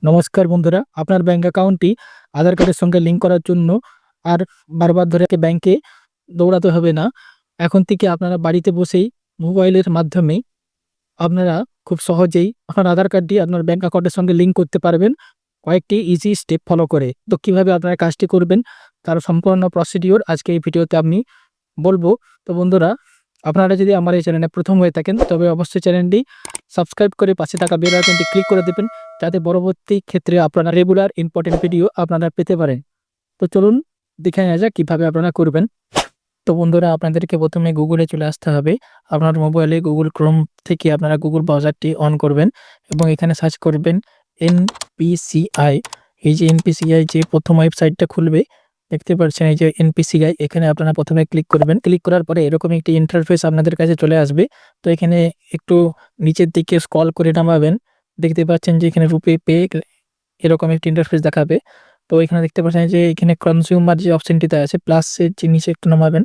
নমস্কার বন্ধুরা, আপনার ব্যাংক অ্যাকাউন্টটি আধার কার্ডের সঙ্গে লিঙ্ক করার জন্য আর বারবার ধরে ব্যাংকে দৌড়াতে হবে না। এখন থেকে আপনারা বাড়িতে বসেই মোবাইলের মাধ্যমে আপনারা খুব সহজেই আপনার আধার কার্ডটি আপনার ব্যাংক অ্যাকাউন্টের সঙ্গে লিঙ্ক করতে পারবেন কয়েকটি ইজি স্টেপ ফলো করে। তো কিভাবে আপনারা কাজটি করবেন তার সম্পূর্ণ প্রসিডিওর আজকে এই ভিডিওতে আমি বলবো। তো বন্ধুরা, আপনারা যদি আমার এই চ্যানেলে প্রথম হয়ে থাকেন তবে অবশ্যই চ্যানেলটি সাবস্ক্রাইব করে পাশে থাকা বেল আইকনটি ক্লিক করে দেবেন, যাতে পরবর্তী ক্ষেত্রে আপনারা রেগুলার ইম্পর্টেন্ট ভিডিও আপনারা পেতে পারেন। তো চলুন দেখে নেওয়া যাক কীভাবে আপনারা করবেন। তো বন্ধুরা, আপনাদেরকে প্রথমে গুগলে চলে আসতে হবে। আপনার মোবাইলে গুগল ক্রোম থেকে আপনারা গুগল ব্রাউজারটি অন করবেন এবং এখানে সার্চ করবেন এনপিসিআই। এই যে এনপিসিআই যে প্রথম ওয়েবসাইটটা খুলবে, দেখতে পাচ্ছেন এই যে এনপিসিআই, এখানে আপনারা প্রথমে ক্লিক করবেন। ক্লিক করার পরে এরকম একটি ইন্টারফেস আপনাদের কাছে চলে আসবে। তো এখানে একটু নিচের দিকে স্ক্রল করে নামাবেন, দেখতে পাচ্ছেন যে এখানে রুপে পে এরকম একটি ইন্টারফেস দেখাবে। তো এখানে দেখতে পাচ্ছেন যে এখানে কনজিউমার যে অপশনটিতে আছে প্লাসের যে নিচে একটু নামাবেন,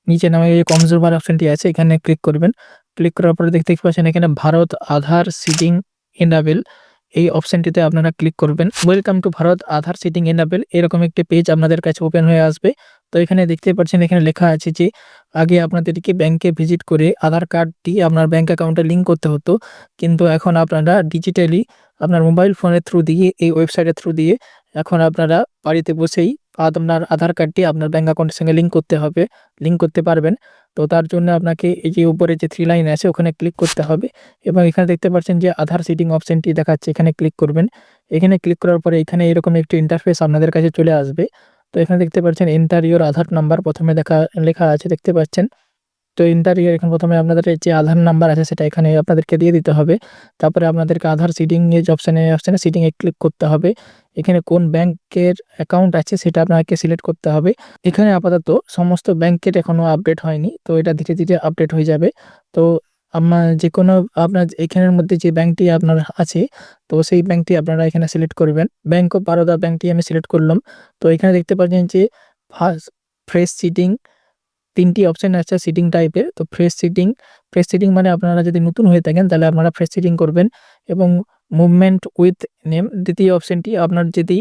নিচে নামে যে কনজিউমার অপশনটি আছে এখানে ক্লিক করবেন। ক্লিক করার পরে দেখতে পাচ্ছেন এখানে ভারত আধার সিডিং এনাবেল, এই অপশনটিতে আপনারা ক্লিক করবেন। Welcome to Bharat Aadhaar seeding enable, এরকম একটি পেজ আপনাদের কাছে ওপেন হয়ে আসবে। তো এখানে দেখতে পাচ্ছেন এখানে লেখা আছে যে আগে আপনাদেরকে ব্যাংকে ভিজিট করে আধার কার্ডটি আপনার ব্যাংক অ্যাকাউন্টে লিঙ্ক করতে হতো, কিন্তু এখন আপনারা ডিজিটালি আপনার মোবাইল ফোনের থ্রু দিয়ে, এই ওয়েবসাইটের থ্রু দিয়ে এখন আপনারা বাড়িতে বসেই আপনার আধার কার্ডটি আপনার ব্যাংক অ্যাকাউন্টের সঙ্গে লিঙ্ক করতে পারবেন। তো তার জন্য আপনাকে এই যে উপরে যে 3 লাইন আছে ওখানে ক্লিক করতে হবে এবং এখানে দেখতে পাচ্ছেন যে আধার সিডিং অপশনটি দেখাচ্ছে, এখানে ক্লিক করবেন। এখানে ক্লিক করার পরে এখানে এরকম একটি ইন্টারফেস আপনাদের কাছে চলে আসবে। তো এখানে দেখতে পাচ্ছেন এন্টার ইওর আধার নাম্বার প্রথমে লেখা আছে, দেখতে পাচ্ছেন। তো এন্টার ইওর, এখানে প্রথমে আপনাদের যে আধার নাম্বার আছে সেটা এখানে আপনাদেরকে দিয়ে দিতে হবে। তারপরে আপনাদেরকে আধার সিডিং এর যে অপশনে সিডিং এ ক্লিক করতে হবে। এখানে কোন ব্যাংকের অ্যাকাউন্ট আছে সেটা আপনাকে সিলেক্ট করতে হবে। এখানে আপাতত সমস্ত ব্যাংকের এখনো আপডেট হয়নি, তো এটা ধীরে ধীরে আপডেট হয়ে যাবে। তো যে কোনো আপনার এখানের মধ্যে যে ব্যাংকটি আপনার আছে, তো সেই ব্যাংকটি আপনারা এখানে সিলেক্ট করবেন। ব্যাংক অফ বরোদা ব্যাংকটি আমি সিলেক্ট করলাম। তো এখানে দেখতে পাচ্ছেন যে ফ্রেশ সিডিং 3টি অপশন আছে সিডিং টাইপের। তো ফ্রেশ সিডিং মানে আপনারা যদি নতুন হয়ে থাকেন তাহলে আপনারা ফ্রেশ সিডিং করবেন। এবং মুভমেন্ট উইথ নেম, দ্বিতীয় অপশনটি, আপনার যদি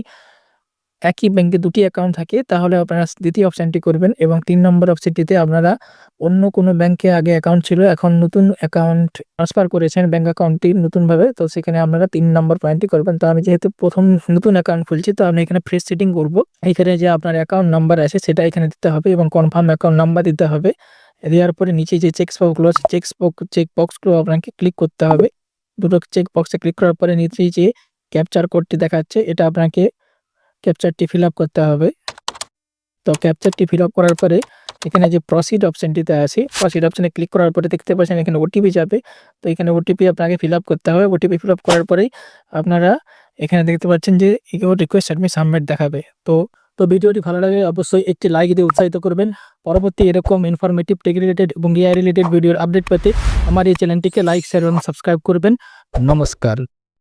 একই ব্যাংকে 2টি অ্যাকাউন্ট থাকে তাহলে আপনারা দ্বিতীয় অপশনটি করবেন। এবং 3 নম্বর অপশনটিতে আপনারা অন্য কোনো ব্যাংকে আগে অ্যাকাউন্ট ছিল, এখন নতুন অ্যাকাউন্ট ট্রান্সফার করেছেন ব্যাংক অ্যাকাউন্টটি নতুনভাবে, তো সেখানে আপনারা 3 নম্বর পয়েন্টটি করবেন। তো আমি যেহেতু প্রথম নতুন অ্যাকাউন্ট খুলছি, তো আমি এখানে ফ্রেশ সিডিং করব। এখানে যে আপনার অ্যাকাউন্ট নাম্বার আছে সেটা এখানে দিতে হবে এবং কনফার্ম অ্যাকাউন্ট নাম্বার দিতে হবে। দেওয়ার পরে নিচে যে চেকবক্সগুলো আপনাকে ক্লিক করতে হবে। দুটো চেকবক্সে ক্লিক করার পরে নিচে যে ক্যাপচার কোডটি দেখাচ্ছে এটা আপনাকে ক্যাপচারটি ফিল আপ করতে হবে। তো ক্যাপচারটি ফিল আপ করার পরে এখানে যে প্রসিড অপশনটিতে আছে, প্রসিড অপশনে ক্লিক করার পরে দেখতে পাচ্ছেন এখানে ওটিপি যাবে। তো এখানে ওটিপি আপনাকে ফিল আপ করতে হবে। ওটিপি ফিল আপ করার পরেই আপনারা এখানে দেখতে পাচ্ছেন যে রিকোয়েস্ট অ্যাডমি সাবমিট দেখাবে। তো ভিডিওটি ভালো লাগে অবশ্যই একটি লাইক দিয়ে উৎসাহিত করবেন। পরবর্তী এরকম ইনফরমেটিভ টেক রিলেটেড এবং এআই রিলেটেড ভিডিওর আপডেট পেতে আমার এই চ্যানেলটিকে লাইক, শেয়ার এবং সাবস্ক্রাইব করবেন। নমস্কার।